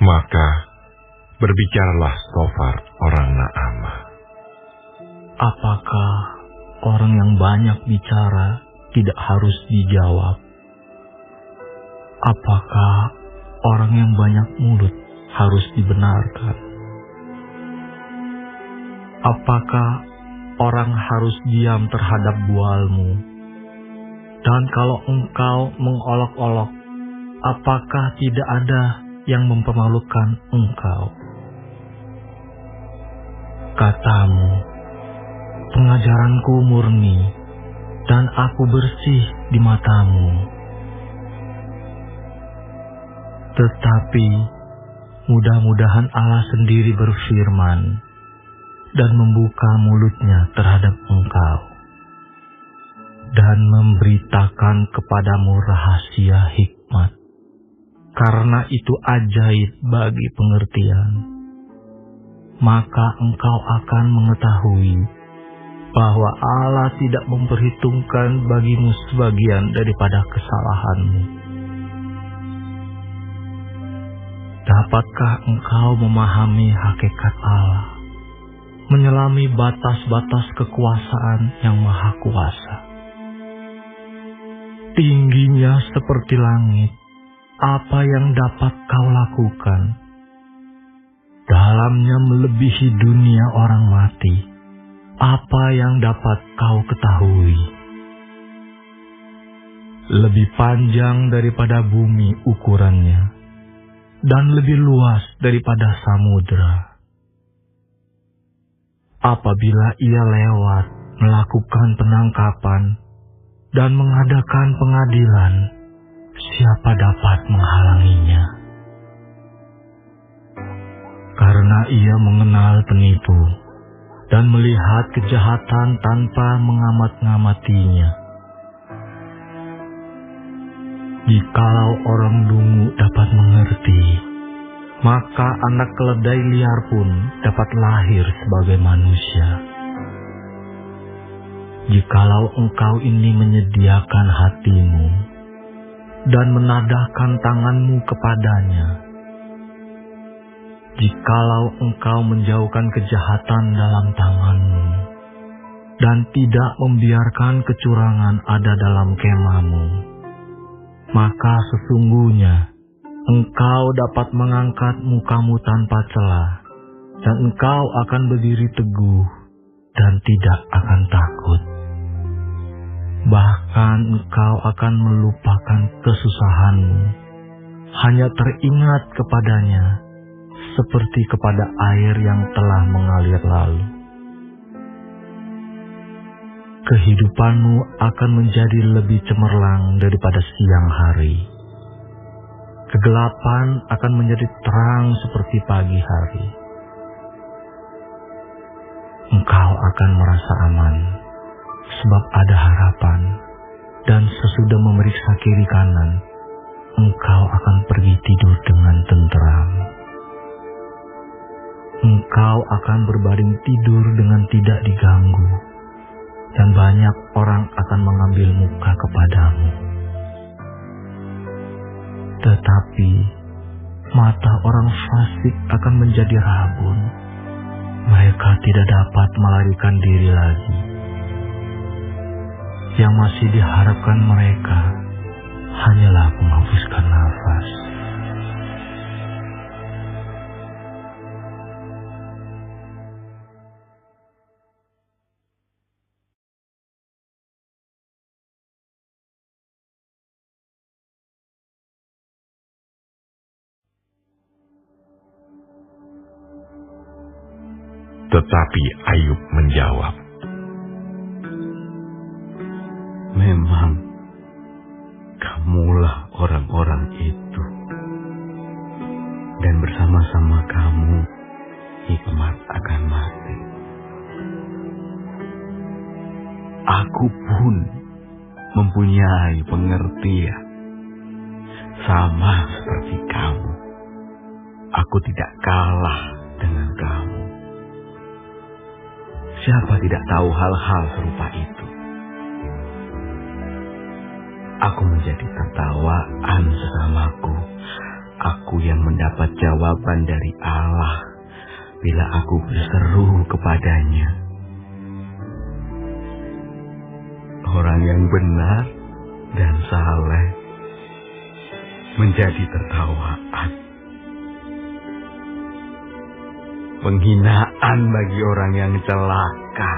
Maka berbicaralah Sofar orang Naamah. Apakah orang yang banyak bicara tidak harus dijawab? Apakah orang yang banyak mulut harus dibenarkan? Apakah orang harus diam terhadap bualmu? Dan kalau engkau mengolok-olok, apakah tidak ada yang mempermalukan engkau? Katamu, pengajaranku murni, dan aku bersih di matamu. Tetapi, mudah-mudahan Allah sendiri berfirman, dan membuka mulutnya terhadap engkau, dan memberitakan kepadamu rahasia hikmat, karena itu ajaib bagi pengertian. Maka engkau akan mengetahui bahwa Allah tidak memperhitungkan bagimu sebagian daripada kesalahanmu. Dapatkah engkau memahami hakikat Allah, menyelami batas-batas kekuasaan yang maha kuasa? Tingginya seperti langit, apa yang dapat kau lakukan? Dalamnya melebihi dunia orang mati, apa yang dapat kau ketahui? Lebih panjang daripada bumi ukurannya, dan lebih luas daripada samudra. Apabila ia lewat melakukan penangkapan dan mengadakan pengadilan, siapa dapat menghalanginya? Karena ia mengenal penipu dan melihat kejahatan tanpa mengamat-ngamatinya. Jikalau orang dungu dapat mengerti, maka anak keledai liar pun dapat lahir sebagai manusia. Jikalau engkau ini menyediakan hatimu dan menadahkan tanganmu kepadanya, jikalau engkau menjauhkan kejahatan dalam tanganmu dan tidak membiarkan kecurangan ada dalam kemahmu, maka sesungguhnya engkau dapat mengangkat mukamu tanpa celah, dan engkau akan berdiri teguh dan tidak akan takut. Bahkan engkau akan melupakan kesusahanmu, hanya teringat kepadanya seperti kepada air yang telah mengalir lalu. Kehidupanmu akan menjadi lebih cemerlang daripada siang hari. Kegelapan akan menjadi terang seperti pagi hari. Engkau akan merasa aman, sebab ada harapan, dan sesudah memeriksa kiri kanan, engkau akan pergi tidur dengan tenteram. Engkau akan berbaring tidur dengan tidak diganggu, dan banyak orang akan mengambil muka kepadamu. Tetapi mata orang fasik akan menjadi rabun. Mereka tidak dapat melarikan diri lagi. Yang masih diharapkan mereka hanyalah menghembuskan nafas. Tetapi Ayub menjawab, memang kamulah orang-orang itu, dan bersama-sama kamu hikmat akan mati. Aku pun mempunyai pengertian sama seperti kamu. Aku tidak kalah dengan kamu. Siapa tidak tahu hal-hal serupa itu? Aku menjadi tertawaan sesamaku. aku yang mendapat jawaban dari Allah bila aku berseru kepadanya. Orang yang benar dan saleh menjadi tertawaan. Penghinaan bagi orang yang celaka.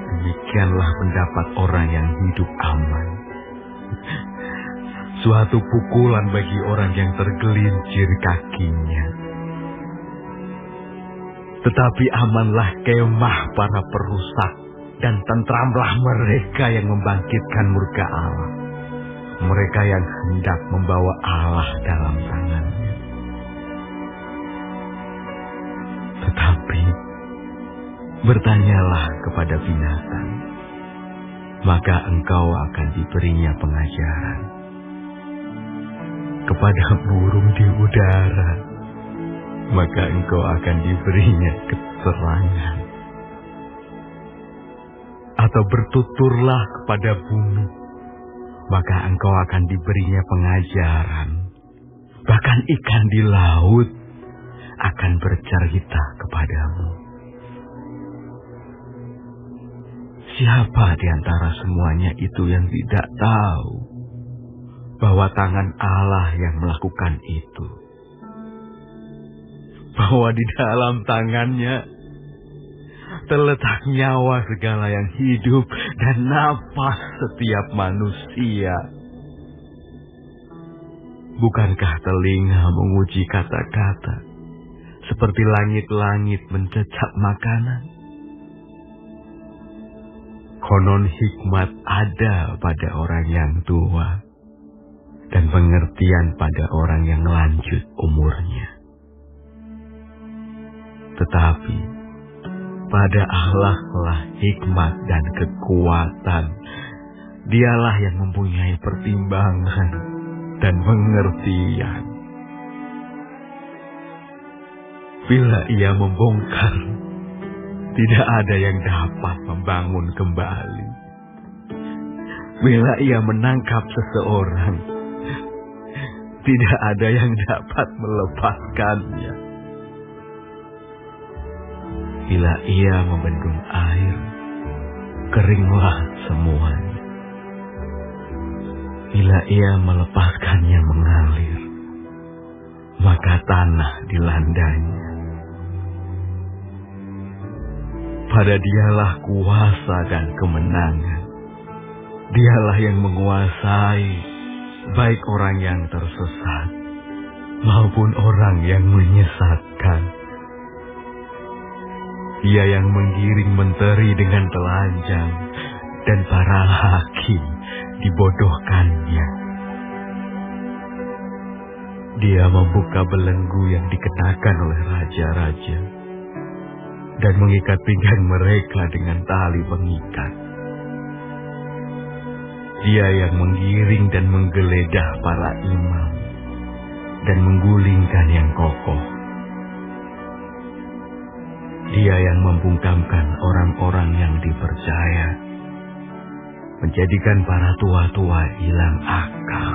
Demikianlah pendapat orang yang hidup aman. Suatu pukulan bagi orang yang tergelincir kakinya. Tetapi amanlah kemah para perusak, dan tentramlah mereka yang membangkitkan murka Allah. Mereka yang hendak membawa Allah dalam tangannya. Tetapi bertanyalah kepada binatang, maka engkau akan diberinya pengajaran. Kepada burung di udara, maka engkau akan diberinya keterangan. Atau bertuturlah kepada bumi, maka engkau akan diberinya pengajaran. Bahkan ikan di laut akan bercerita kepadamu. Siapa di antara semuanya itu yang tidak tahu bahwa tangan Allah yang melakukan itu? Bahwa di dalam tangannya terletak nyawa segala yang hidup dan napas setiap manusia. Bukankah telinga menguji kata-kata seperti langit-langit mencecap makanan? Konon hikmat ada pada orang yang tua dan pengertian pada orang yang lanjut umurnya. Tetapi pada Allah lah hikmat dan kekuatan. Dialah yang mempunyai pertimbangan dan pengertian. Bila ia membongkar, tidak ada yang dapat membangun kembali. Bila ia menangkap seseorang, tidak ada yang dapat melepaskannya. Bila ia membendung air, keringlah semuanya. Bila ia melepaskannya mengalir, maka tanah dilandanya. Pada Dialah kuasa dan kemenangan. Dialah yang menguasai baik orang yang tersesat maupun orang yang menyesatkan. Dia yang menggiring menteri dengan telanjang dan para hakim dibodohkannya. Dia membuka belenggu yang dikenakan oleh raja-raja dan mengikat pinggang mereka dengan tali pengikat. Dia yang menggiring dan menggeledah para imam dan menggulingkan yang kokoh. Dia yang membungkamkan orang-orang yang dipercaya, menjadikan para tua-tua hilang akal.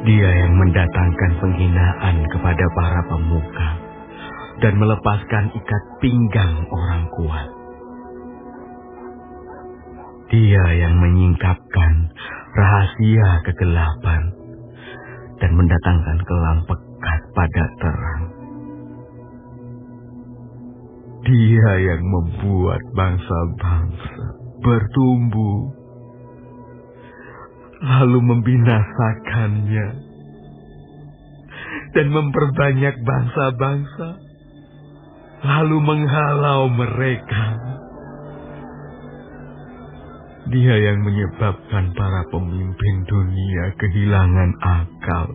Dia yang mendatangkan penghinaan kepada para pemuka dan melepaskan ikat pinggang orang kuat. Dia yang menyingkapkan rahasia kegelapan dan mendatangkan kelam pekat pada terang. Dia yang membuat bangsa-bangsa bertumbuh, lalu membinasakannya, dan memperbanyak bangsa-bangsa, lalu menghalau mereka. Dia yang menyebabkan para pemimpin dunia kehilangan akal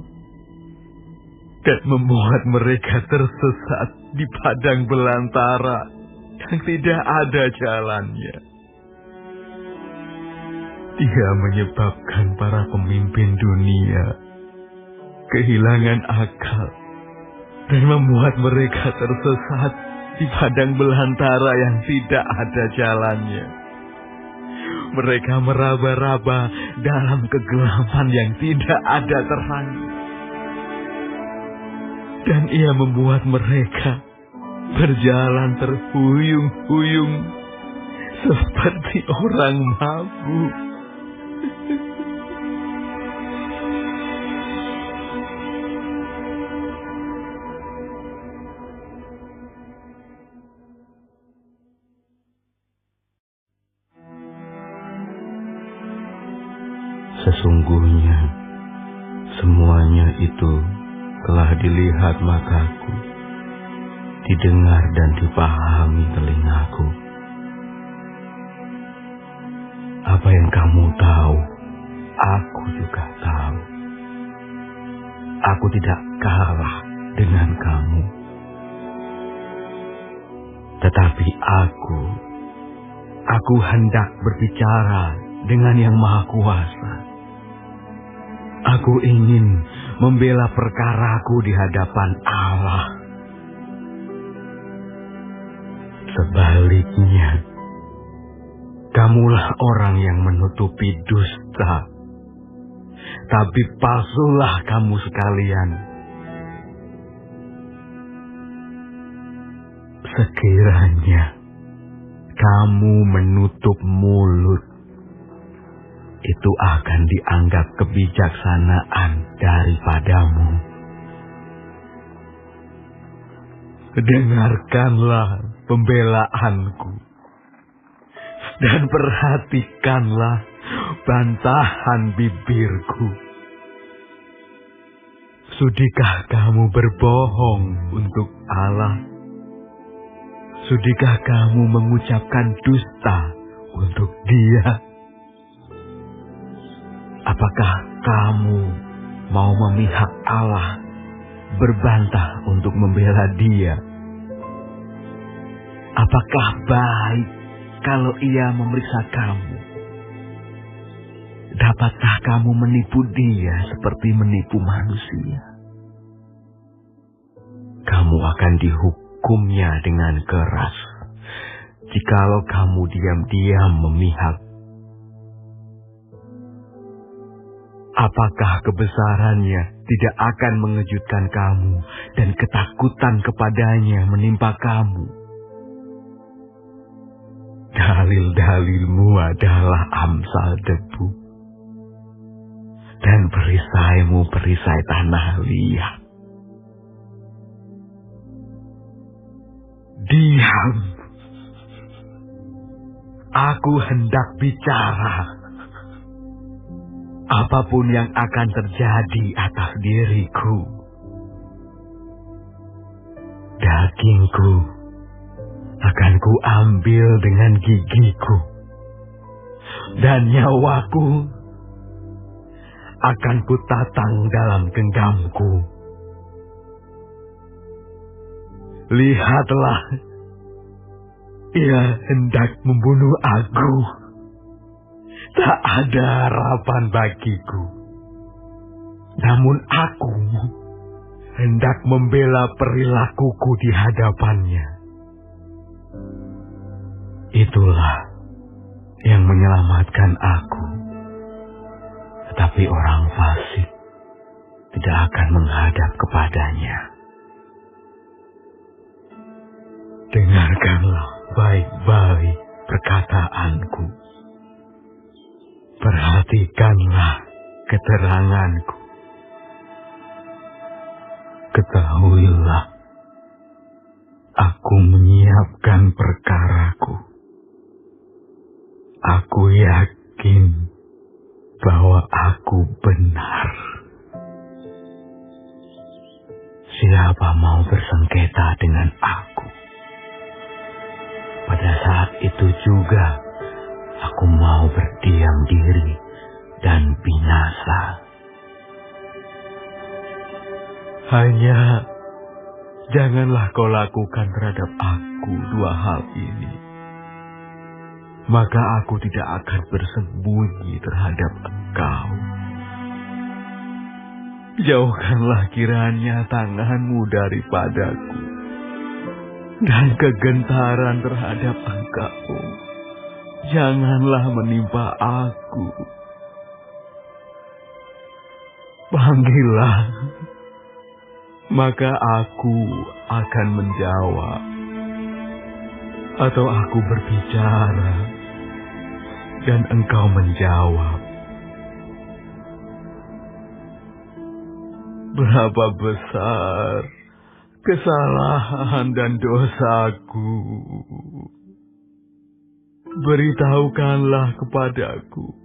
dan membuat mereka tersesat di padang belantara yang tidak ada jalannya. Dia menyebabkan para pemimpin dunia kehilangan akal dan membuat mereka tersesat di padang belantara yang tidak ada jalannya. Mereka meraba-raba dalam kegelapan yang tidak ada terangnya. Dan ia membuat mereka berjalan terhuyung-huyung seperti orang mabuk. Sesungguhnya semuanya itu telah dilihat mataku, didengar dan dipahami telingaku. Apa yang kamu tahu, aku juga tahu. Aku tidak kalah dengan kamu. Tetapi aku hendak berbicara dengan Yang Maha Kuasa. Aku ingin membela perkaraku di hadapan Allah. Sebaliknya, kamulah orang yang menutupi dusta. Tapi palsulah kamu sekalian. Sekiranya kamu menutup mulut, itu akan dianggap kebijaksanaan daripadamu. Dengarkanlah pembelaanku dan perhatikanlah bantahan bibirku. Sudikah kamu berbohong untuk Allah? Sudikah kamu mengucapkan dusta untuk Dia? Apakah kamu mau memihak Allah, berbantah untuk membela Dia? Apakah baik kalau Ia memeriksa kamu? Dapatkah kamu menipu Dia seperti menipu manusia? Kamu akan dihukumnya dengan keras jikalau kamu diam-diam memihak. Apakah kebesarannya tidak akan mengejutkan kamu dan ketakutan kepadanya menimpa kamu? Dalil-dalilmu adalah amsal debu, dan perisaimu perisai tanah liat. Diam, aku hendak bicara. Apapun yang akan terjadi atas diriku, dagingku akan kuambil dengan gigiku, dan nyawaku akan kutatang dalam genggamku. Lihatlah, ia hendak membunuh aku. Tak ada harapan bagiku. Namun aku hendak membela perilakuku di hadapannya. Itulah yang menyelamatkan aku. Tetapi orang fasik tidak akan menghadap kepadanya. Dengarkanlah baik-baik perkataanku. Perhatikanlah keteranganku. Ketahuilah, aku menyiapkan perkaraku. Aku yakin bahwa aku benar. Siapa mau bersengketa dengan aku? Pada saat itu juga aku mau berdiam diri dan binasa. Hanya janganlah kau lakukan terhadap aku dua hal ini. Maka aku tidak akan bersembunyi terhadap engkau. Jauhkanlah kiranya tanganmu daripadaku, dan kegentaran terhadap engkau janganlah menimpa aku. Panggillah, maka aku akan menjawab. Atau aku berbicara, dan engkau menjawab. Berapa besar kesalahan dan dosaku. Beritahukanlah kepadaku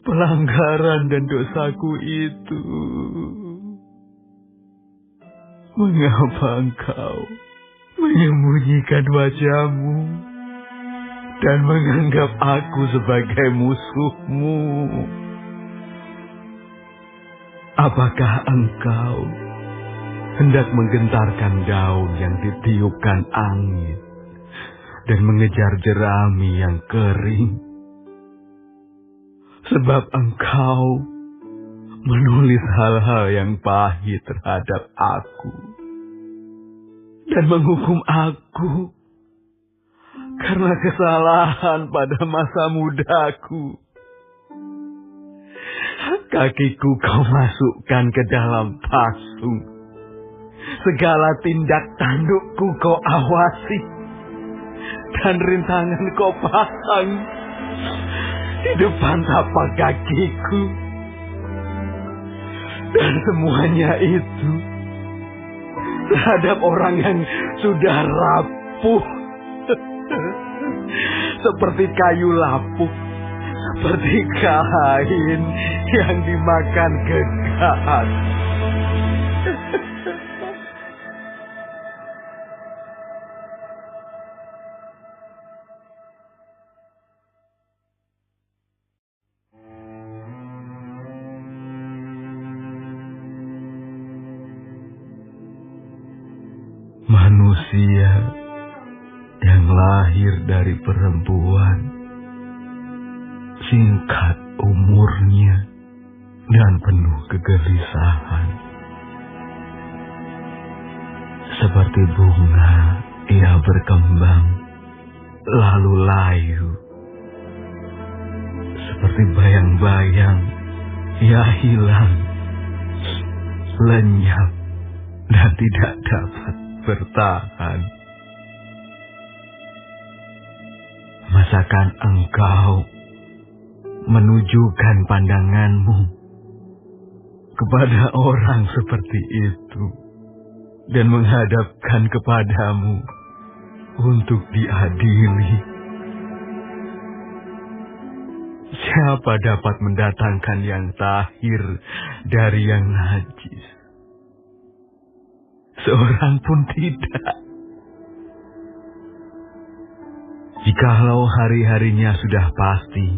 pelanggaran dan dosaku itu. Mengapa engkau menyembunyikan wajahmu dan menganggap aku sebagai musuhmu? Apakah engkau hendak menggentarkan daun yang ditiupkan angin dan mengejar jerami yang kering? Sebab engkau menulis hal-hal yang pahit terhadap aku dan menghukum aku karena kesalahan pada masa mudaku. Kakiku kau masukkan ke dalam pasung, segala tindak tandukku kau awasi, dan rintangan kau pasang di depan tapak kakiku. Dan semuanya itu terhadap orang yang sudah rapuh, seperti kayu lapuk, seperti kain yang dimakan gegat. Manusia yang lahir dari perempuan, singkat umurnya dan penuh kegelisahan. Seperti bunga ia berkembang lalu layu, seperti bayang-bayang ia hilang, lenyap dan tidak dapat bertahan. Masakan engkau menunjukkan pandanganmu kepada orang seperti itu dan menghadapkan kepadamu untuk diadili? Siapa dapat mendatangkan yang tahir dari yang najis? Seorang pun tidak. Jikalau hari-harinya sudah pasti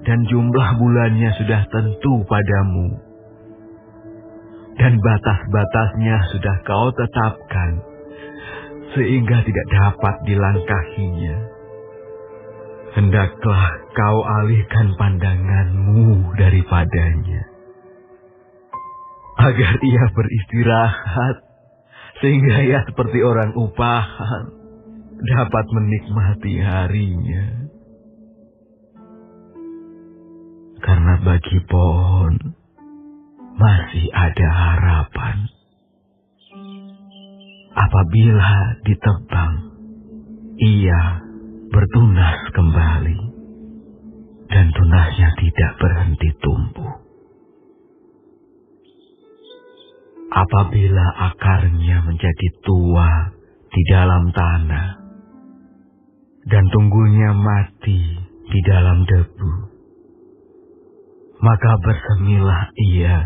dan jumlah bulannya sudah tentu padamu, dan batas-batasnya sudah kau tetapkan, sehingga tidak dapat dilangkahinya, hendaklah kau alihkan pandanganmu daripadanya, agar ia beristirahat, sehingga ia seperti orang upahan dapat menikmati harinya. Karena bagi pohon masih ada harapan. Apabila ditebang, ia bertunas kembali, dan tunasnya tidak berhenti tumbuh. Apabila akarnya menjadi tua di dalam tanah, dan tunggulnya mati di dalam debu, maka bersemilah ia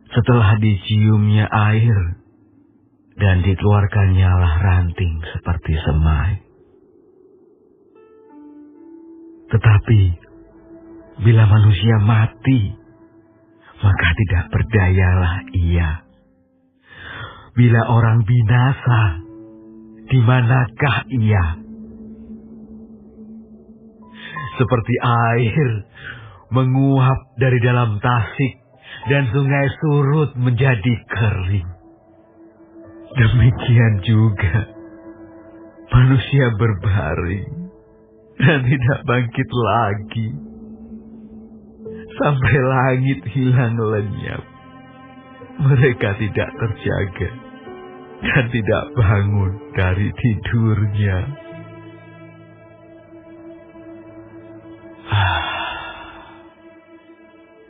setelah diciumnya air, dan dikeluarkannya lah ranting seperti semai. Tetapi bila manusia mati, maka tidak berdayalah ia. Bila orang binasa, di manakah ia? Seperti air menguap dari dalam tasik dan sungai surut menjadi kering, demikian juga manusia berbaring dan tidak bangkit lagi. Sampai langit hilang lenyap, mereka tidak terjaga dan tidak bangun dari tidurnya.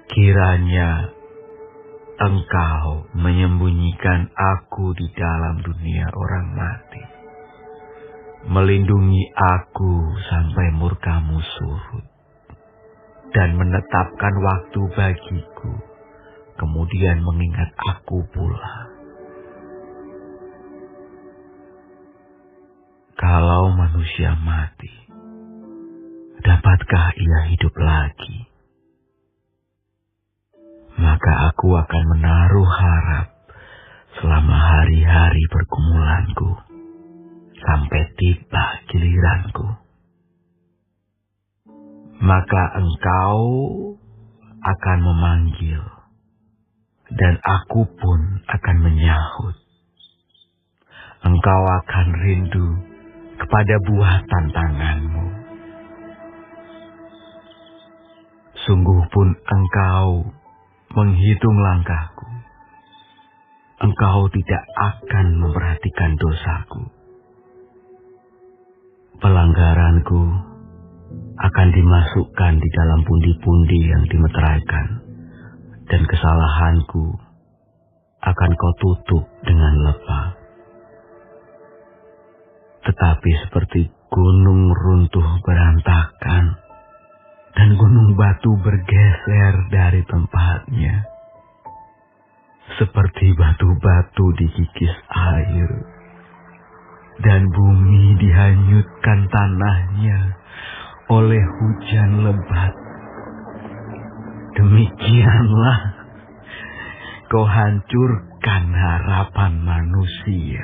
Kiranya Engkau menyembunyikan aku di dalam dunia orang mati, melindungi aku sampai murka-Mu surut, dan menetapkan waktu bagiku, kemudian mengingat aku pula. Kalau manusia mati, dapatkah ia hidup lagi? Maka aku akan menaruh harap selama hari-hari pergumulanku, sampai tiba giliranku. Maka Engkau akan memanggil, dan aku pun akan menyahut. Engkau akan rindu kepada buatan tangan-Mu. Sungguh pun Engkau menghitung langkahku. Engkau tidak akan memperhatikan dosaku. Pelanggaranku akan dimasukkan di dalam pundi-pundi yang dimeteraikan, dan kesalahanku akan Kau tutup dengan lebah. Tetapi seperti gunung runtuh berantakan, dan gunung batu bergeser dari tempatnya, seperti batu-batu dikikis air, dan bumi dihanyutkan tanahnya oleh hujan lebat. Demikianlah Kau hancurkan harapan manusia.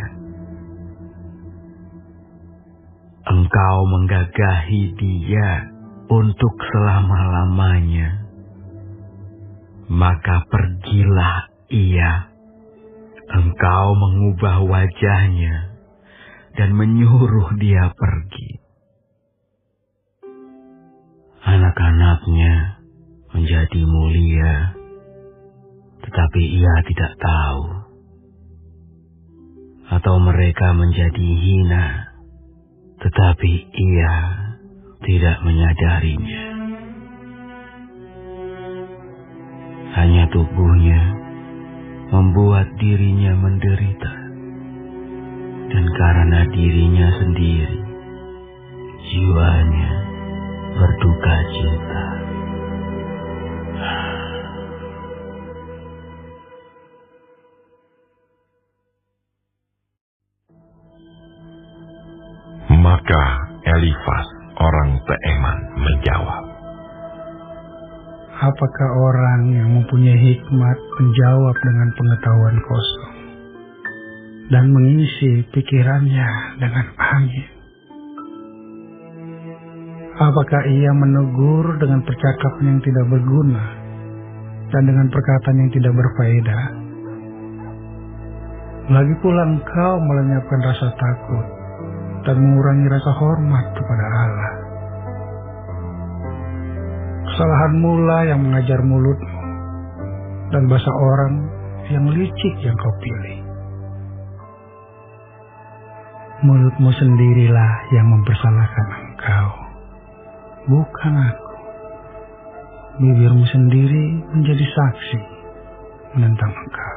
Engkau menggagahi dia untuk selama-lamanya. Maka pergilah ia. Engkau mengubah wajahnya dan menyuruh dia pergi. Anak-anaknya menjadi mulia, tetapi ia tidak tahu. Atau mereka menjadi hina, tetapi ia tidak menyadarinya. Hanya tubuhnya membuat dirinya menderita, dan karena dirinya sendiri, jiwanya berduka cita. Maka Elifas orang Teeman menjawab, apakah orang yang mempunyai hikmat menjawab dengan pengetahuan kosong dan mengisi pikirannya dengan angin? Apakah ia menegur dengan percakapan yang tidak berguna dan dengan perkataan yang tidak berfaedah? Lagi pula engkau melenyapkan rasa takut dan mengurangi rasa hormat kepada Allah. Kesalahanmu lah yang mengajar mulutmu, dan bahasa orang yang licik yang kau pilih. Mulutmu sendirilah yang mempersalahkan engkau, bukan aku. Bibirmu sendiri menjadi saksi menentang engkau.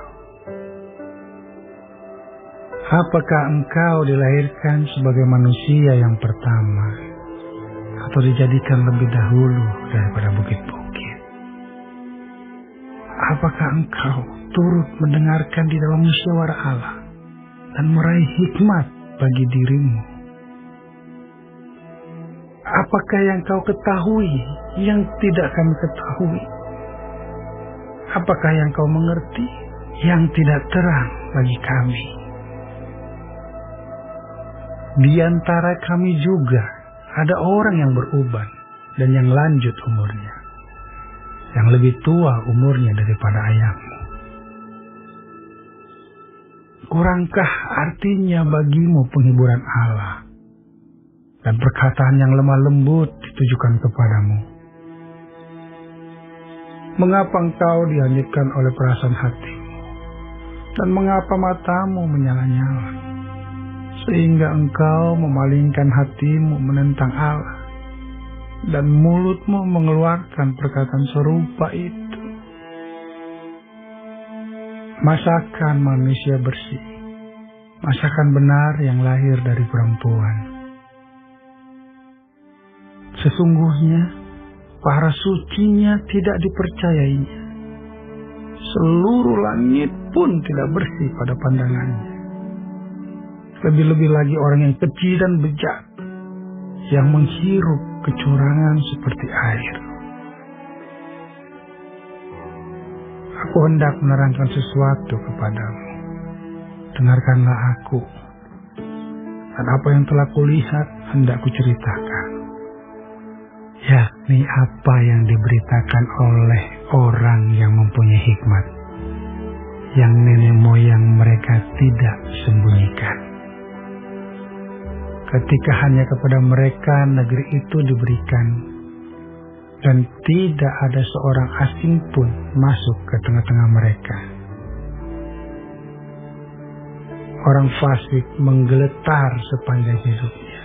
Apakah engkau dilahirkan sebagai manusia yang pertama, atau dijadikan lebih dahulu daripada bukit-bukit? Apakah engkau turut mendengarkan di dalam musyawarah Allah dan meraih hikmat bagi dirimu? Apakah yang kau ketahui yang tidak kami ketahui? Apakah yang kau mengerti yang tidak terang bagi kami? Di antara kami juga ada orang yang beruban dan yang lanjut umurnya, yang lebih tua umurnya daripada ayahmu. Kurangkah artinya bagimu penghiburan Allah dan perkataan yang lemah lembut ditujukan kepadamu. Mengapa engkau dihanyutkan oleh perasaan hatimu, dan mengapa matamu menyala-nyala, sehingga engkau memalingkan hatimu menentang Allah, dan mulutmu mengeluarkan perkataan serupa itu? Masakan manusia bersih, masakan benar yang lahir dari perempuan. Sesungguhnya para sucinya tidak dipercayainya. Seluruh langit pun tidak bersih pada pandangannya. Lebih-lebih lagi orang yang keji dan bejat, yang menghirup kecurangan seperti air. Aku hendak menerangkan sesuatu kepadamu. Dengarkanlah aku, dan apa yang telah kulihat hendak kuceritakan, yakni apa yang diberitakan oleh orang yang mempunyai hikmat, yang nenek moyang mereka tidak sembunyikan. Ketika hanya kepada mereka negeri itu diberikan, dan tidak ada seorang asing pun masuk ke tengah-tengah mereka. Orang fasik menggeletar sepanjang hidupnya.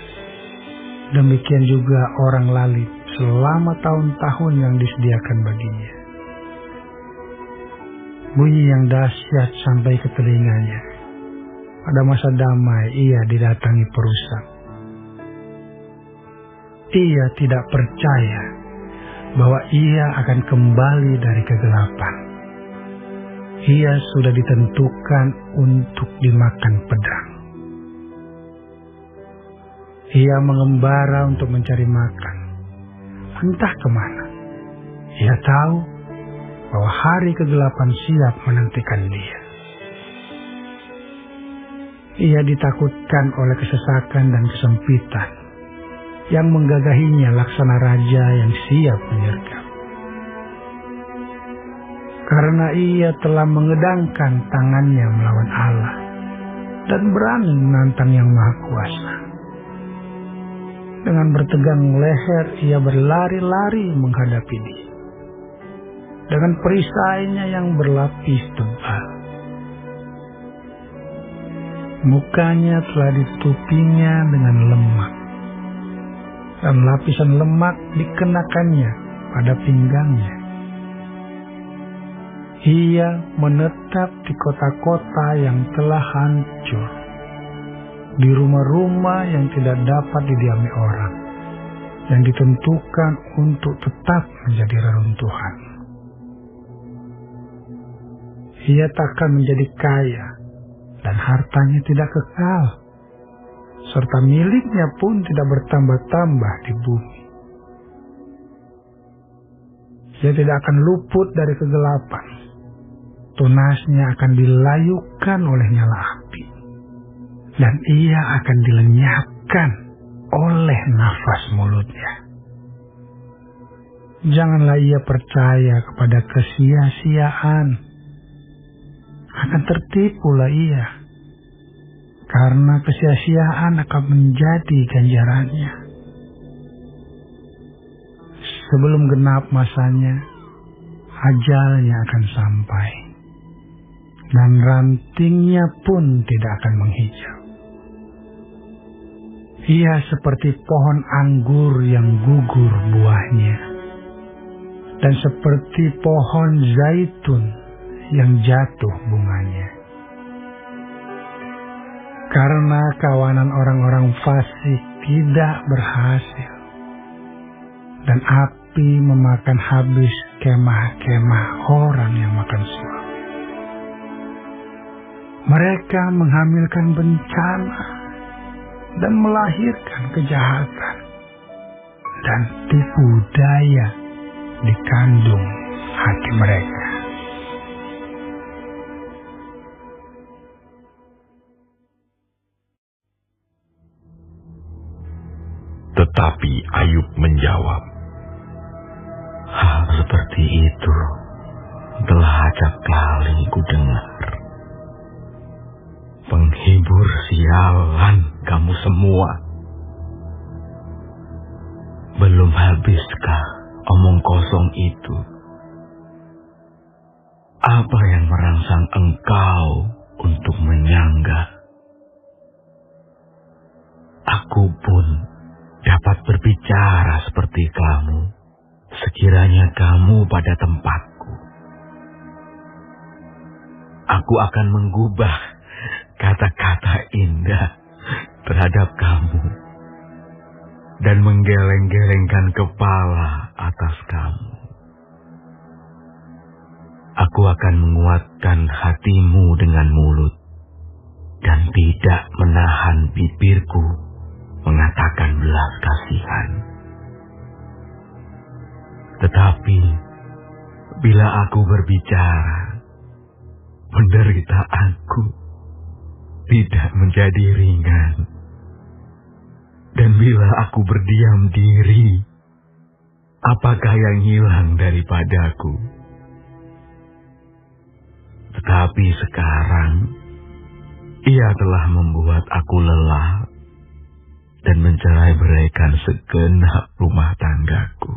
Demikian juga orang lalit selama tahun-tahun yang disediakan baginya. Bunyi yang dahsyat sampai ke telinganya. Pada masa damai ia didatangi perusak. Ia tidak percaya bahwa ia akan kembali dari kegelapan. Ia sudah ditentukan untuk dimakan pedang. Ia mengembara untuk mencari makan, entah kemana. Ia tahu bahwa hari kegelapan siap menantikan dia. Ia ditakutkan oleh kesesakan dan kesempitan yang menggagahinya laksana raja yang siap menyergap. Karena ia telah mengedangkan tangannya melawan Allah dan berani menantang yang Maha Kuasa. Dengan bertegang leher ia berlari-lari menghadapi dia. Dengan perisainya yang berlapis tebal. Mukanya telah ditutupinya dengan lemak, dan lapisan lemak dikenakannya pada pinggangnya. Ia menetap di kota-kota yang telah hancur, di rumah-rumah yang tidak dapat didiami orang, yang ditentukan untuk tetap menjadi reruntuhan. Ia takkan menjadi kaya, dan hartanya tidak kekal, serta miliknya pun tidak bertambah-tambah di bumi. Ia tidak akan luput dari kegelapan. Tunasnya akan dilayukan oleh nyala api, dan ia akan dilenyapkan oleh nafas mulutnya. Janganlah ia percaya kepada kesia-siaan. Akan tertipulah ia, karena kesia-siaan akan menjadi ganjarannya. Sebelum genap masanya, ajalnya akan sampai, dan rantingnya pun tidak akan menghijau. Ia seperti pohon anggur yang gugur buahnya, dan seperti pohon zaitun yang jatuh bunganya. Karena kawanan orang-orang fasik tidak berhasil, dan api memakan habis kemah-kemah orang yang makan suap. Mereka menghamilkan bencana dan melahirkan kejahatan, dan tipu daya dikandung hati mereka. Tetapi Ayub menjawab, hal seperti itu telah acap kali ku dengar. Penghibur sialan kamu semua. Belum habiskah omong kosong itu? Apa yang merangsang engkau untuk menyanggah? Aku pun dapat berbicara seperti kamu, sekiranya kamu pada tempatku. Aku akan menggubah kata-kata indah terhadap kamu dan menggeleng-gelengkan kepala atas kamu. Aku akan menguatkan hatimu dengan mulut dan tidak menahan bibirku mengatakan belas kasihan. Tetapi bila aku berbicara, penderitaanku tidak menjadi ringan. Dan bila aku berdiam diri, apakah yang hilang daripadaku? Tetapi sekarang, ia telah membuat aku lelah dan mencerai-beraikan segenap rumah tanggaku.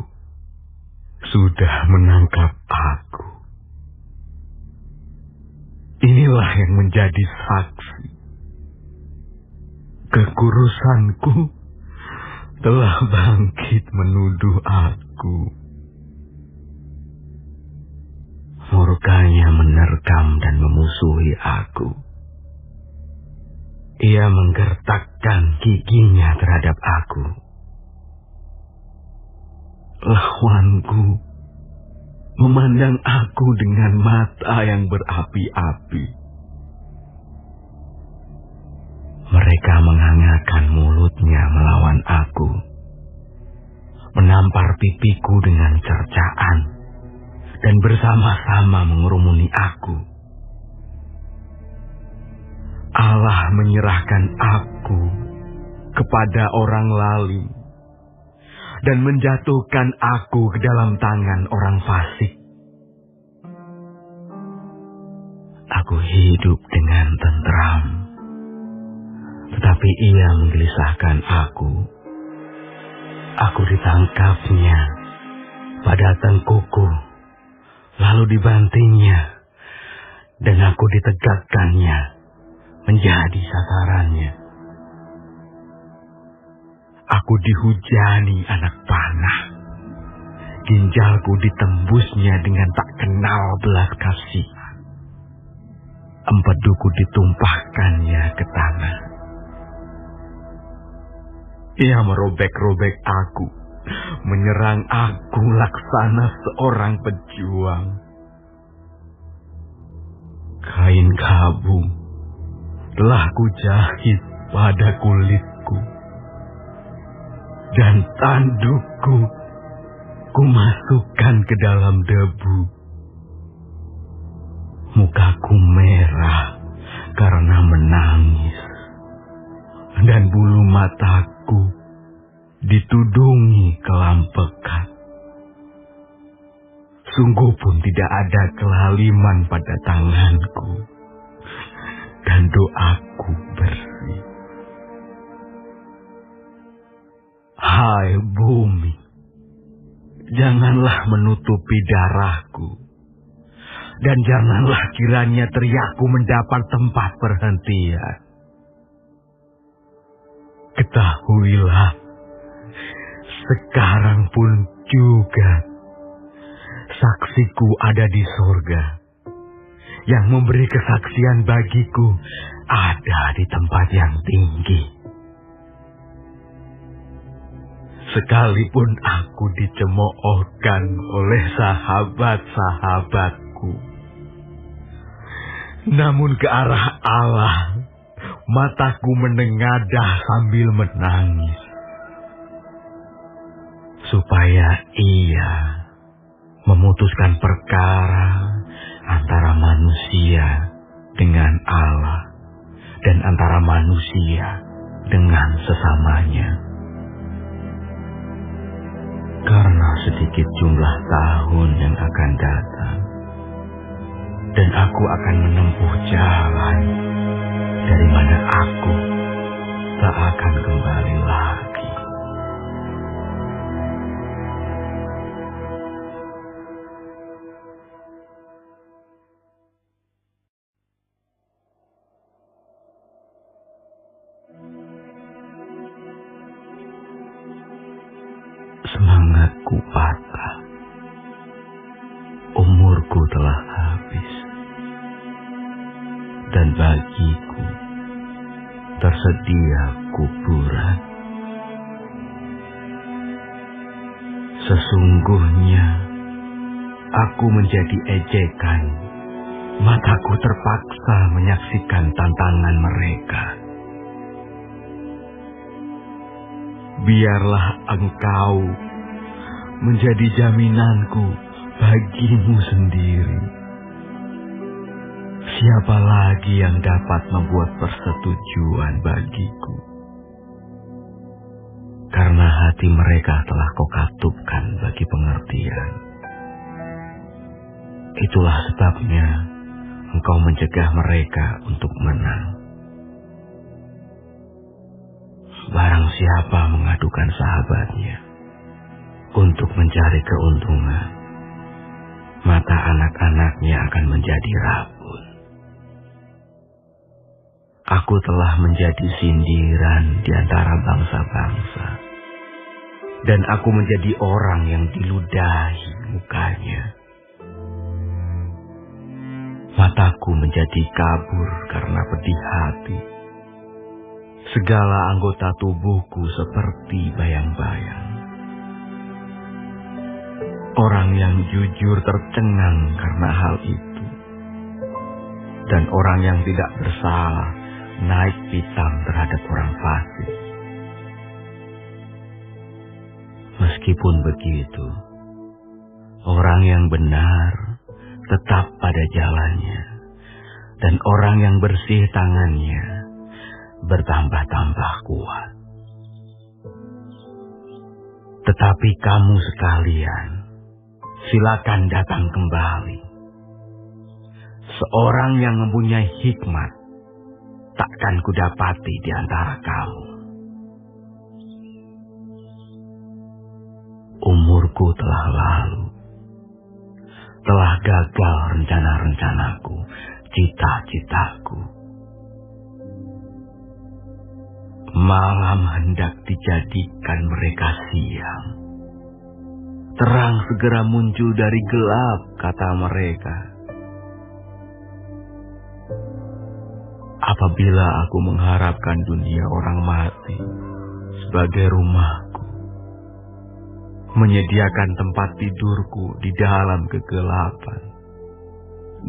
Sudah menangkap aku. Inilah yang menjadi saksi. Kekurusanku telah bangkit menuduh aku. Murkanya menerkam dan memusuhi aku. Ia menggertakkan giginya terhadap aku. Lawanku memandang aku dengan mata yang berapi-api. Mereka menghangatkan mulutnya melawan aku, menampar pipiku dengan cercaan, dan bersama-sama mengerumuni aku. Allah menyerahkan aku kepada orang lalim dan menjatuhkan aku ke dalam tangan orang fasik. Aku hidup dengan tentram, tetapi ia menggelisahkan aku. Aku ditangkapnya pada tengkuku, lalu dibantingnya, dan aku ditegakkannya menjadi sasarannya. Aku dihujani anak panah, ginjalku ditembusnya dengan tak kenal belas kasihan. Empeduku ditumpahkannya ke tanah. Ia merobek-robek aku, menyerang aku laksana seorang pejuang. Kain kabung telah kujahit pada kulitku, dan tandukku kumasukkan ke dalam debu. Mukaku merah karena menangis, dan bulu mataku ditudungi kelam pekat. Sungguh pun tidak ada kelaliman pada tanganku, dan doaku bersih. Hai bumi, janganlah menutupi darahku, dan janganlah kiranya teriakku mendapat tempat perhentian. Ketahuilah, sekarang pun juga saksiku ada di sorga, yang memberi kesaksian bagiku ada di tempat yang tinggi. Sekalipun aku dicemoohkan oleh sahabat-sahabatku, namun ke arah Allah mataku menengadah sambil menangis, supaya ia memutuskan perkara antara manusia dengan Allah dan antara manusia dengan sesamanya. Karena sedikit jumlah tahun yang akan datang, dan aku akan menempuh jalan dari mana aku tak akan kembali lagi. umurku telah habis, dan bagiku tersedia kuburan. Sesungguhnya aku menjadi ejekan, mataku terpaksa menyaksikan tantangan mereka. Biarlah engkau menjadi jaminanku bagimu sendiri. Siapa lagi yang dapat membuat persetujuan bagiku? Karena hati mereka telah kau katupkan bagi pengertian. Itulah sebabnya engkau mencegah mereka untuk menang. Barang siapa mengadukan sahabatnya untuk mencari keuntungan, mata anak-anaknya akan menjadi rabun. Aku telah menjadi sindiran di antara bangsa-bangsa, dan aku menjadi orang yang diludahi mukanya. Mataku menjadi kabur karena pedih hati. Segala anggota tubuhku seperti bayang-bayang. Orang yang jujur tercengang karena hal itu, dan orang yang tidak bersalah naik pitam terhadap orang fasik. Meskipun begitu, orang yang benar tetap pada jalannya, dan orang yang bersih tangannya bertambah-tambah kuat. Tetapi kamu sekalian, silakan datang kembali. Seorang yang mempunyai hikmat takkan kudapati di antara kamu. Umurku telah lalu, telah gagal rencana-rencanaku, cita-citaku. Malam hendak dijadikan mereka siang. Terang segera muncul dari gelap, kata mereka. Apabila aku mengharapkan dunia orang mati sebagai rumahku, menyediakan tempat tidurku di dalam kegelapan,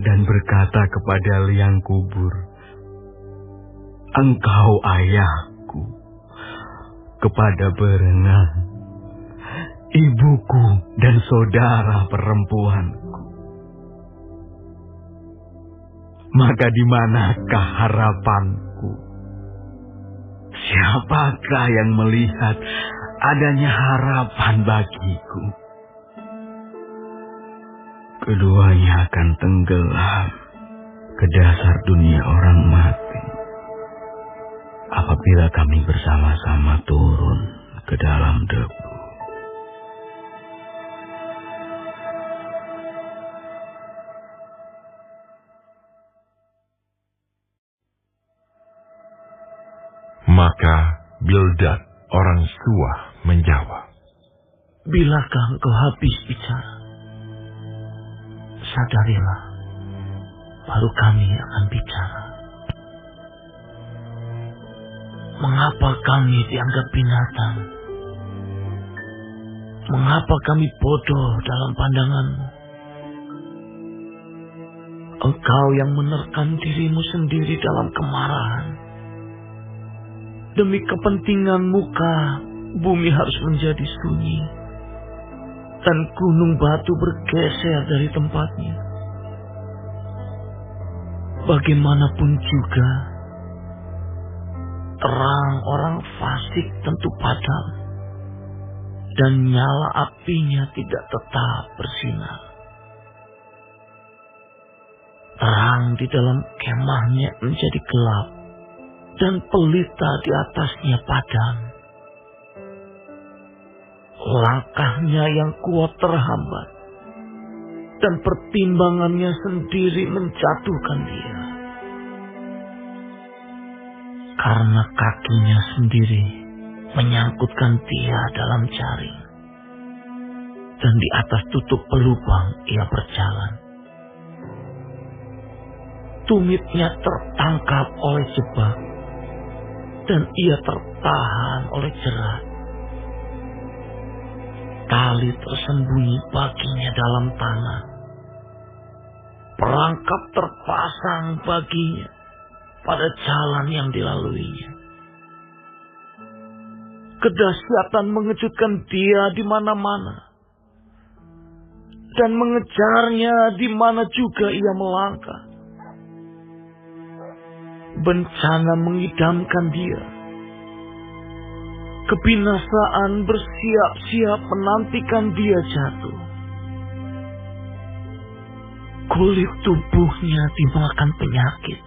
dan berkata kepada liang kubur, engkau ayahku, kepada berenang, ibuku dan saudara perempuanku. Maka di manakah harapanku? Siapakah yang melihat adanya harapan bagiku? Keduanya akan tenggelam ke dasar dunia orang mati apabila kami bersama-sama turun ke dalam debu. Maka Bildad orang Suah menjawab, bilakah engkau habis bicara? Sadarilah, baru kami akan bicara. Mengapa kami dianggap binatang? Mengapa kami bodoh dalam pandanganmu? Engkau yang menerkam dirimu sendiri dalam kemarahan. Demi kepentingan muka, bumi harus menjadi sunyi, dan gunung batu bergeser dari tempatnya. Bagaimanapun juga, terang orang fasik tentu padam, dan nyala apinya tidak tetap bersinar. Terang di dalam kemahnya menjadi gelap, dan pelita di atasnya padam. Langkahnya yang kuat terhambat, dan pertimbangannya sendiri menjatuhkan dia. Karena kakinya sendiri menyangkutkan dia dalam jaring, dan di atas tutup pelubang ia berjalan. tumitnya tertangkap oleh jebak, dan ia tertahan oleh jerat. Tali tersembunyi baginya dalam tanah. Perangkap terpasang baginya pada jalan yang dilaluinya. Kedahsyatan mengejutkan dia di mana-mana, dan mengejarnya di mana juga ia melangkah. Bencana mengidamkan dia. Kebinasaan bersiap-siap menantikan dia jatuh. Kulit tubuhnya dimakan penyakit.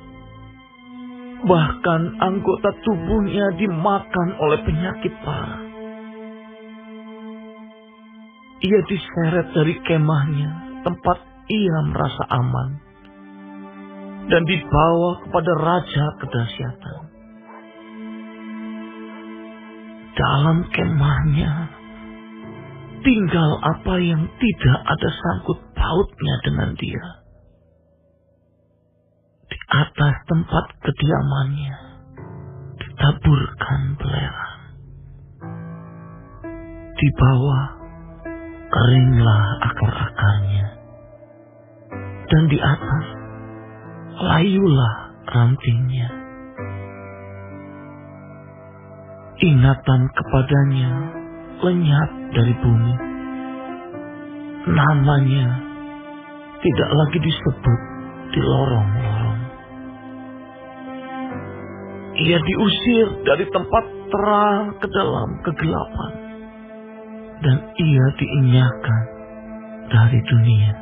Bahkan anggota tubuhnya dimakan oleh penyakit parah. Ia diseret dari kemahnya, tempat ia merasa aman, dan dibawa kepada raja kedahsyatan. Dalam kemahnya tinggal apa yang tidak ada sangkut pautnya dengan dia. Di atas tempat kediamannya ditaburkan belerang. Di bawah keringlah akar-akarnya, dan di atas layulah rantingnya. Ingatan kepadanya lenyap dari bumi. Namanya tidak lagi disebut di lorong-lorong. Ia diusir dari tempat terang ke dalam kegelapan, dan ia diinyahkan dari dunia.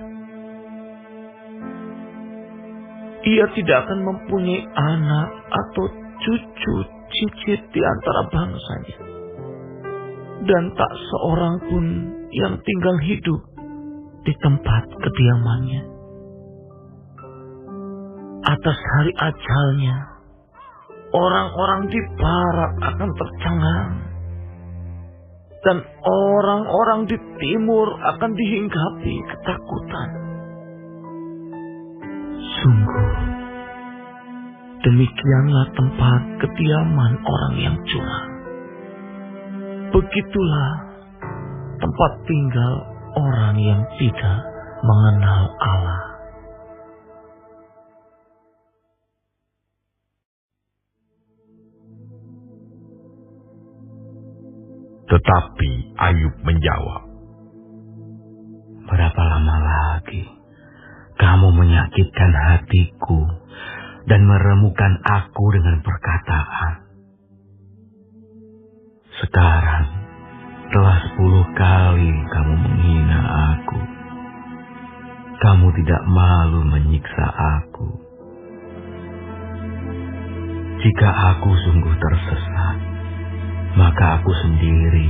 Ia tidak akan mempunyai anak atau cucu cicit di antara bangsanya, dan tak seorang pun yang tinggal hidup di tempat kediamannya. Atas hari ajalnya, orang-orang di barat akan tercengang, dan orang-orang di timur akan dihinggapi ketakutan. Sungguh, demikianlah tempat kediaman orang yang curang. Begitulah tempat tinggal orang yang tidak mengenal Allah. Tetapi Ayub menjawab, "Berapa lama lagi kamu menyakitkan hatiku dan meremukan aku dengan perkataan? Sekarang telah 10 kali kamu menghina aku. Kamu tidak malu menyiksa aku. Jika aku sungguh tersesat, maka aku sendiri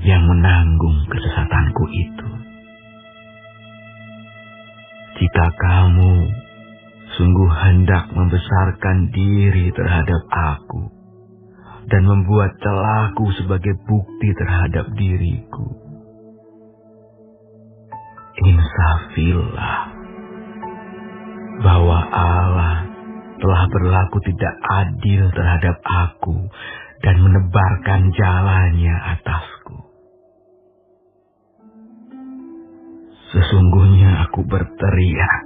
yang menanggung kesesatanku itu. Jika kamu sungguh hendak membesarkan diri terhadap aku dan membuat celahku sebagai bukti terhadap diriku, insafilah bahwa Allah telah berlaku tidak adil terhadap aku dan menebarkan jalannya atasku. Sesungguhnya aku berteriak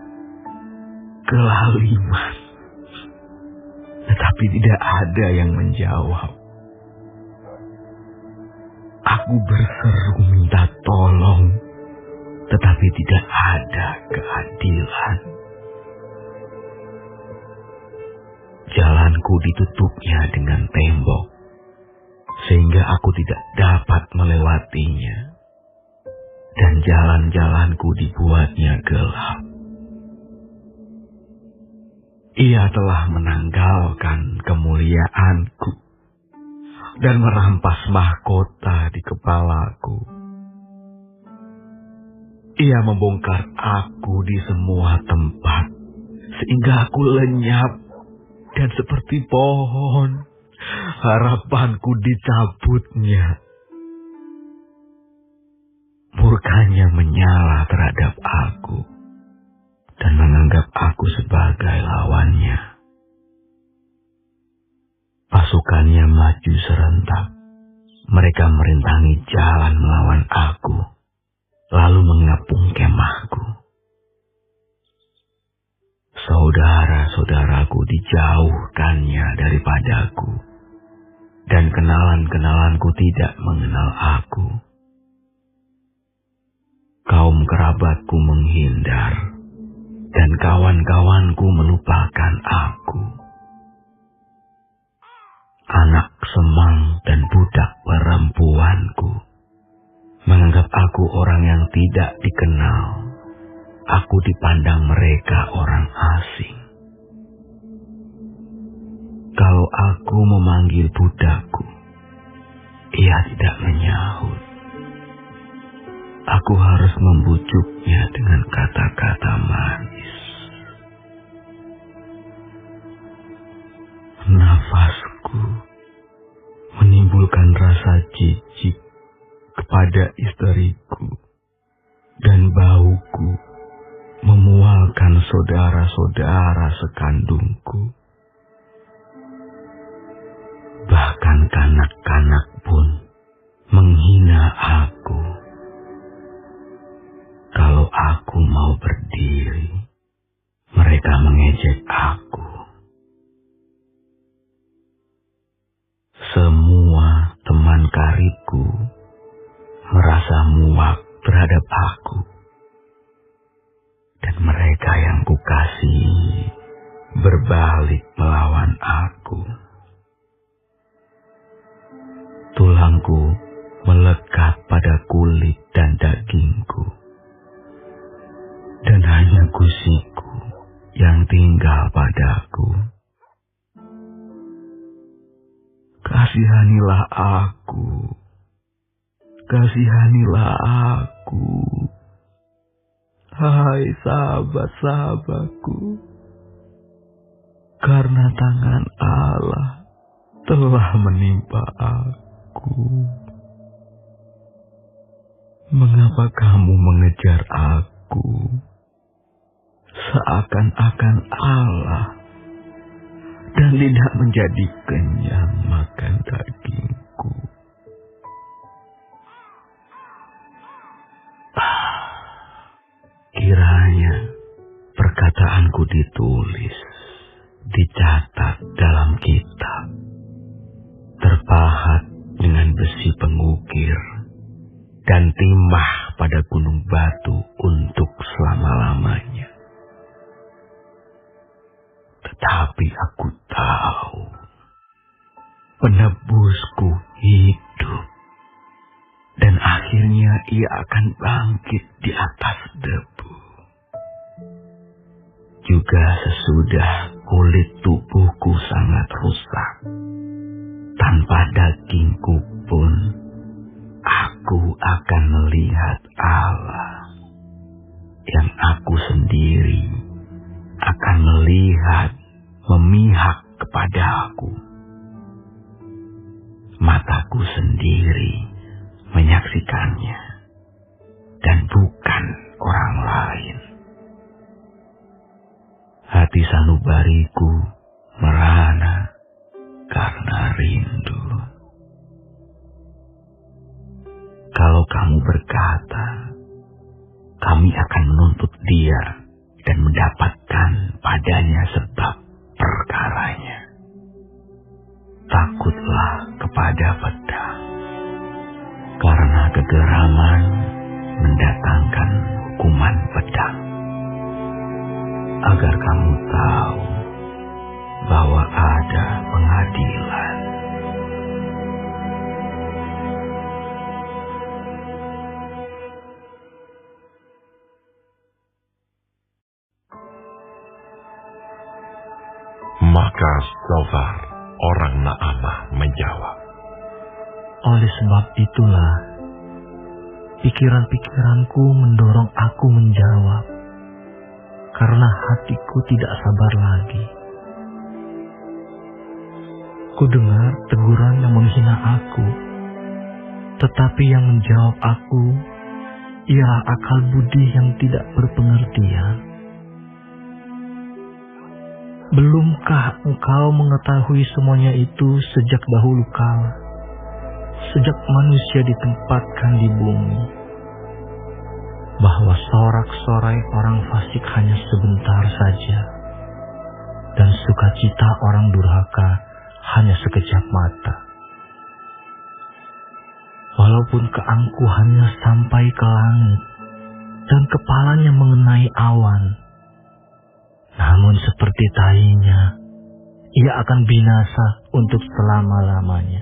kelaliman, tetapi tidak ada yang menjawab. Aku berseru minta tolong, tetapi tidak ada keadilan. Jalanku ditutupnya dengan tembok, sehingga aku tidak dapat melewatinya, dan jalan-jalanku dibuatnya gelap. Ia telah menanggalkan kemuliaanku dan merampas mahkota di kepalaku. Ia membongkar aku di semua tempat, sehingga aku lenyap dan seperti pohon, harapanku dicabutnya. Murkanya menyala terhadap aku dan menganggap aku sebagai lawannya. Pasukannya maju serentak. Mereka merintangi jalan melawan aku, lalu mengepung kemahku. Saudara-saudaraku dijauhkannya daripadaku, dan kenalan-kenalanku tidak mengenal aku. Kaum kerabatku menghindar, dan kawan-kawanku melupakan aku. Anak semang dan budak perempuanku menganggap aku orang yang tidak dikenal. Aku dipandang mereka orang asing. Kalau aku memanggil budakku, ia tidak menyahut. Aku harus membujuknya dengan kata-kata manis. Nafasku menimbulkan rasa jijik kepada istriku, dan bauku memualkan saudara-saudara sekandungku. Bahkan kanak-kanak pun menghina aku. Kalau aku mau berdiri, mereka mengejek aku. Semua teman karibku merasa muak terhadap aku. Dan mereka yang kukasihi berbalik melawan aku. Tulangku melekat pada kulit dan dagingku. Dan hanya gusiku yang tinggal padaku. Kasihanilah aku. Kasihanilah aku. Hai sahabat-sahabatku. Karena tangan Allah telah menimpa aku. Mengapa kamu mengejar aku? Seakan-akan Allah dan tidak menjadi kenyang makan dagingku. Kiranya perkataanku ditulis, dicatat dalam kitab, terpahat dengan besi pengukir, dan timah pada gunung batu untuk selama-lamanya. Tetapi aku tahu penebusku hidup, dan akhirnya ia akan bangkit di atas debu. Juga sesudah kulit tubuhku sangat rusak, tanpa dagingku pun aku akan melihat Allah, yang aku sendiri akan melihat memihak kepada aku. Mataku sendiri menyaksikannya, dan bukan orang lain. Hati sanubariku merana karena rindu. Kalau kamu berkata, kami akan menuntut dia dan mendapatkan padanya sebab perkaranya. Takutlah kepada pedang, karena kegeraman mendatangkan hukuman pedang. Agar kamu tahu bahwa ada pengadilan. Maka Zofar, orang Naamah, menjawab, Oleh sebab itulah, pikiran-pikiranku mendorong aku menjawab, karena hatiku tidak sabar lagi. Ku dengar teguran yang menghina aku, tetapi yang menjawab aku ialah akal budi yang tidak berpengertian. Belumkah engkau mengetahui semuanya itu sejak dahulu kala, sejak manusia ditempatkan di bumi, bahwa sorak-sorai orang fasik hanya sebentar saja, dan sukacita orang durhaka hanya sekejap mata. Walaupun keangkuhannya sampai ke langit, dan kepalanya mengenai awan, namun seperti tainya, ia akan binasa untuk selama-lamanya.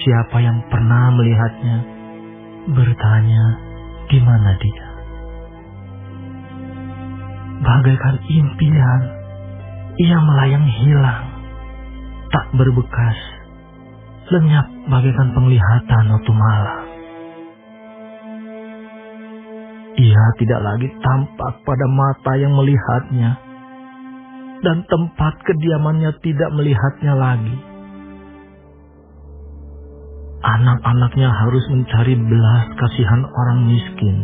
Siapa yang pernah melihatnya, bertanya, di mana dia? Bagaikan impian, ia melayang hilang, tak berbekas, lenyap bagaikan penglihatan waktu malam. Ia tidak lagi tampak pada mata yang melihatnya, dan tempat kediamannya tidak melihatnya lagi. Anak-anaknya harus mencari belas kasihan orang miskin,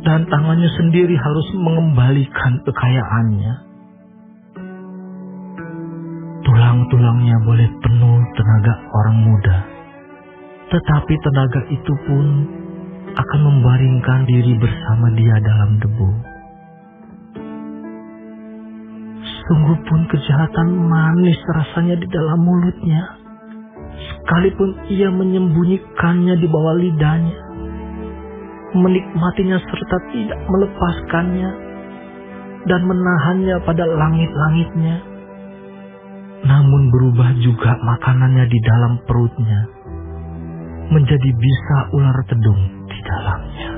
dan tangannya sendiri harus mengembalikan kekayaannya. Tulang-tulangnya boleh penuh tenaga orang muda, tetapi tenaga itu pun akan membaringkan diri bersama dia dalam debu. Sungguh pun kejahatan manis rasanya di dalam mulutnya, sekalipun ia menyembunyikannya di bawah lidahnya, menikmatinya serta tidak melepaskannya, dan menahannya pada langit-langitnya. Namun berubah juga makanannya di dalam perutnya, menjadi bisa ular tedung di dalamnya.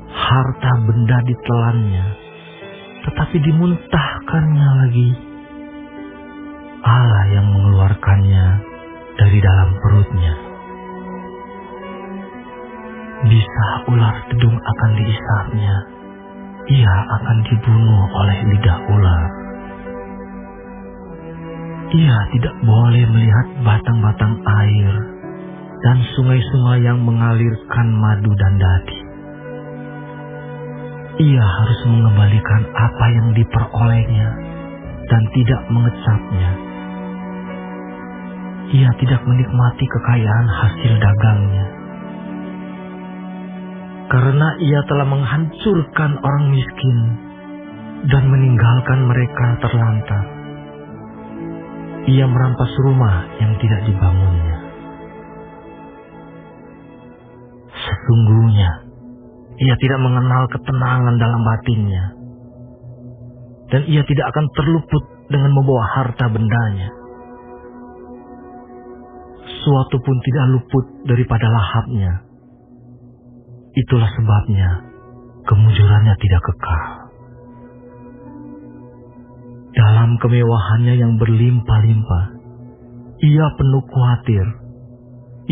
Harta benda ditelannya, tetapi dimuntahkannya lagi. Allah yang mengeluarkannya dari dalam perutnya. Bisa ular tedung akan diisapnya, ia akan dibunuh oleh lidah ular. Ia tidak boleh melihat batang-batang air dan sungai-sungai yang mengalirkan madu dan dadi. Ia harus mengembalikan apa yang diperolehnya dan tidak mengecapnya. Ia tidak menikmati kekayaan hasil dagangnya, karena ia telah menghancurkan orang miskin dan meninggalkan mereka terlantar. Ia merampas rumah yang tidak dibangunnya. Sesungguhnya, ia tidak mengenal ketenangan dalam batinnya, dan ia tidak akan terluput dengan membawa harta bendanya. Suatu pun tidak luput daripada lahapnya. Itulah sebabnya kemujurannya tidak kekal. Dalam kemewahannya yang berlimpah-limpah, ia penuh khawatir.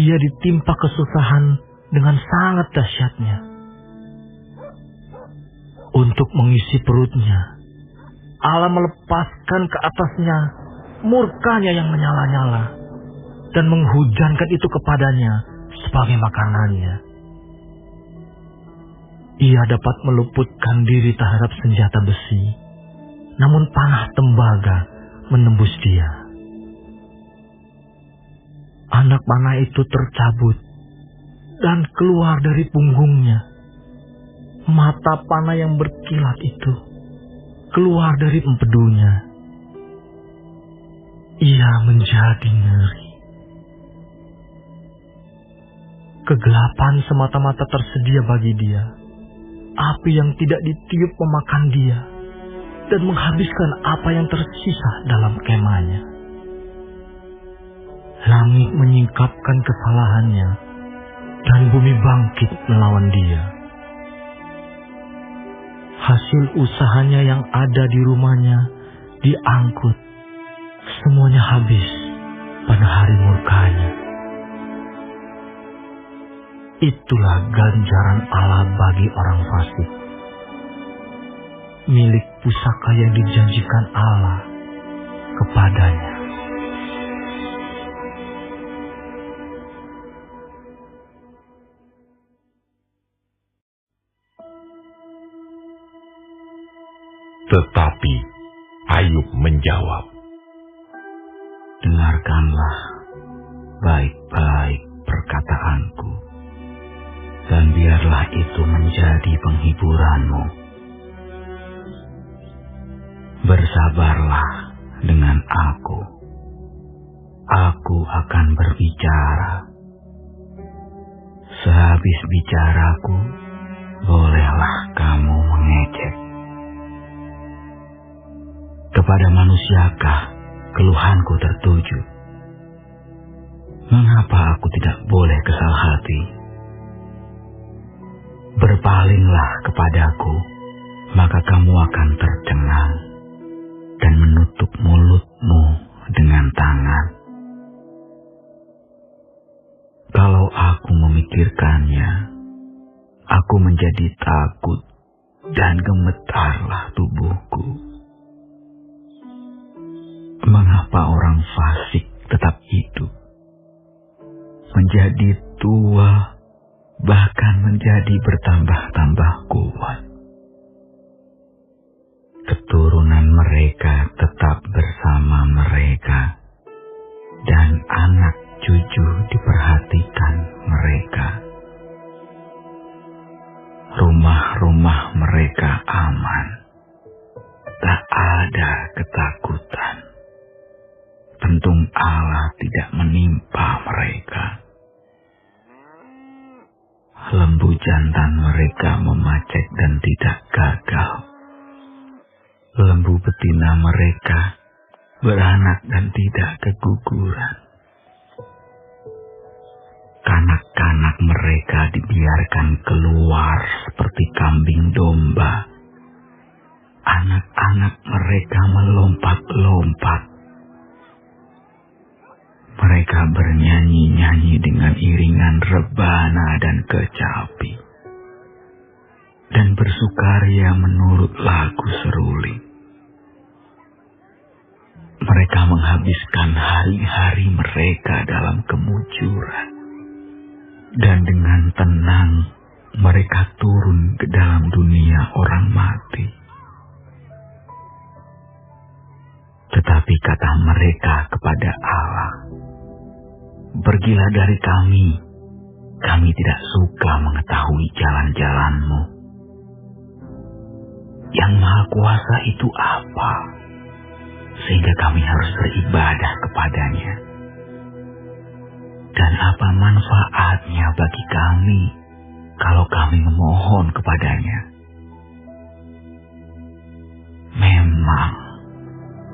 Ia ditimpa kesusahan dengan sangat dahsyatnya. Untuk mengisi perutnya, Allah melepaskan ke atasnya murkanya yang menyala-nyala dan menghujankan itu kepadanya sebagai makanannya. Ia dapat meluputkan diri terhadap senjata besi, namun panah tembaga menembus dia. Anak panah itu tercabut dan keluar dari punggungnya. Mata panah yang berkilat itu keluar dari empedunya. Ia menjadi ngeri. Kegelapan semata-mata tersedia bagi dia. Api yang tidak ditiup memakan dia dan menghabiskan apa yang tersisa dalam kemahnya. Langit menyingkapkan kesalahannya dan bumi bangkit melawan dia. Hasil usahanya yang ada di rumahnya diangkut, semuanya habis pada hari murkanya. Itulah ganjaran Allah bagi orang fasik, milik pusaka yang dijanjikan Allah kepadanya. Tetapi Ayub menjawab, dengarkanlah baik-baik perkataanku, dan biarlah itu menjadi penghiburanmu. Bersabarlah dengan aku akan berbicara. Sehabis bicaraku, bolehlah kamu mengejek. Kepada manusiakah keluhanku tertuju? Mengapa aku tidak boleh kesal hati? Berpalinglah kepadaku, maka kamu akan tercengang, dan menutup mulutmu dengan tangan. Kalau aku memikirkannya, aku menjadi takut dan gemetarlah tubuhku. Mengapa orang fasik tetap hidup, menjadi tua, bahkan menjadi bertambah-tambah kuat? Keturunan mereka tetap bersama mereka, dan anak cucu diperhatikan mereka. Rumah-rumah mereka aman, tak ada ketakutan. Tentung Allah tidak menimpa mereka. Lembu jantan mereka memacek dan tidak gagal. Lembu betina mereka beranak dan tidak keguguran. Kanak-kanak mereka dibiarkan keluar seperti kambing domba. Anak-anak mereka melompat-lompat. Mereka bernyanyi-nyanyi dengan iringan rebana dan kecapi, dan bersukaria menurut lagu seruling. Mereka menghabiskan hari-hari mereka dalam kemujuran, dan dengan tenang mereka turun ke dalam dunia orang mati. Tetapi kata mereka kepada Allah, pergilah dari kami, kami tidak suka mengetahui jalan-jalan-mu. Yang Maha Kuasa itu apa, sehingga kami harus beribadah kepadanya? Dan apa manfaatnya bagi kami kalau kami memohon kepadanya? Memang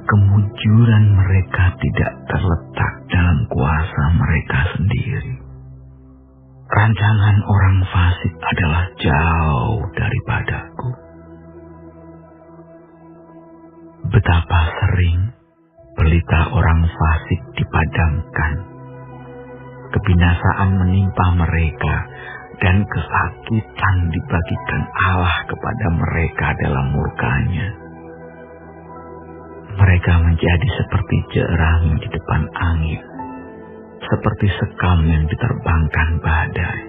kemujuran mereka tidak terletak dalam kuasa mereka sendiri. Rancangan orang fasik adalah jauh daripadaku. Betapa sering pelita orang fasik dipadamkan. Kebinasaan menimpa mereka, dan kesakitan dibagikan Allah kepada mereka dalam murka-Nya. Mereka menjadi seperti jerami di depan angin, seperti sekam yang diterbangkan badai.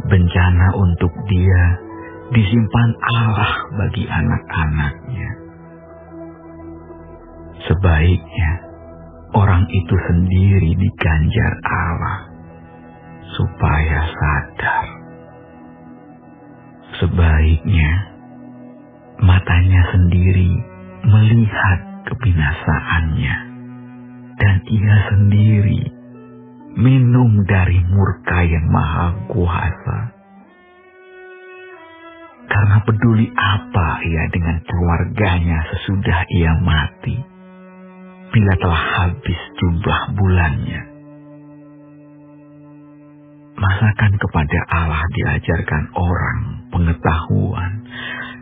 Bencana untuk dia disimpan Allah bagi anak-anaknya. Sebaiknya orang itu sendiri diganjar Allah supaya sadar. Sebaiknya matanya sendiri melihat kebinasaannya, dan ia sendiri minum dari murka yang Maha Kuasa. Karena peduli apa ia dengan keluarganya sesudah ia mati, bila telah habis jumlah bulannya. Masakan kepada Allah diajarkan orang pengetahuan,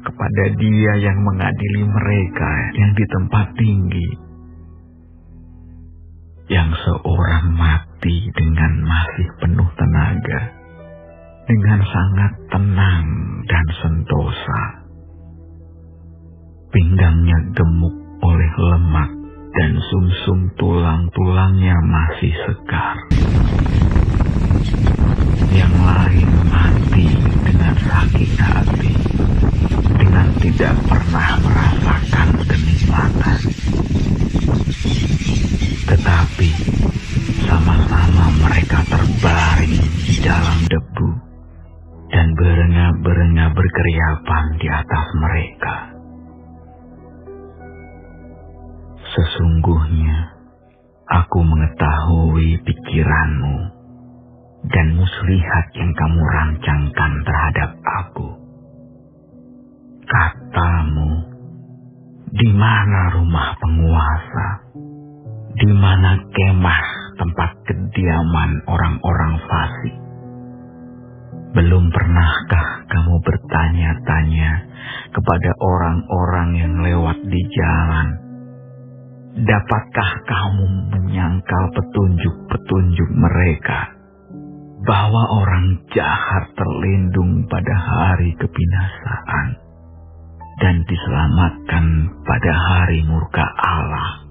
kepada Dia yang mengadili mereka yang di tempat tinggi, yang seorang mati dengan masih penuh tenaga, dengan sangat tenang dan sentosa. Pinggangnya gemuk oleh lemak, dan sumsum tulang-tulangnya masih sekar. Yang lain mati dengan sakit hati, dalam debu, dan berenga-berenga berkeriapan di atas mereka. Sesungguhnya aku mengetahui pikiranmu dan muslihat yang kamu rancangkan terhadap aku. Katamu, di mana rumah penguasa? Di mana kemah tempat kediaman orang-orang fasik? Belum pernahkah kamu bertanya-tanya kepada orang-orang yang lewat di jalan? Dapatkah kamu menyangkal petunjuk-petunjuk mereka, bahwa orang jahat terlindung pada hari kebinasaan dan diselamatkan pada hari murka Allah?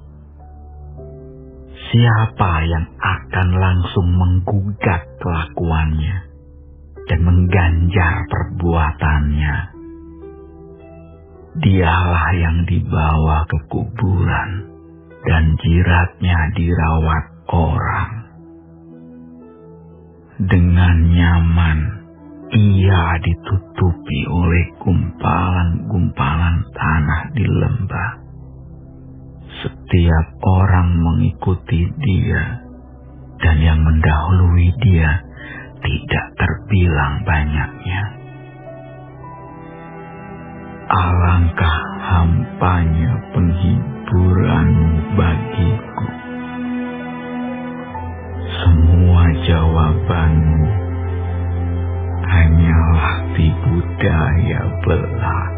Siapa yang akan langsung menggugat kelakuannya dan mengganjar perbuatannya? Dialah yang dibawa ke kuburan dan jiratnya dirawat orang. Dengan nyaman ia ditutupi oleh gumpalan-gumpalan tanah di lembah. Setiap orang mengikuti dia, dan yang mendahului dia tidak terbilang banyaknya. Alangkah hampanya penghiburanmu bagiku. Semua jawabanmu hanyalah tipu daya belaka.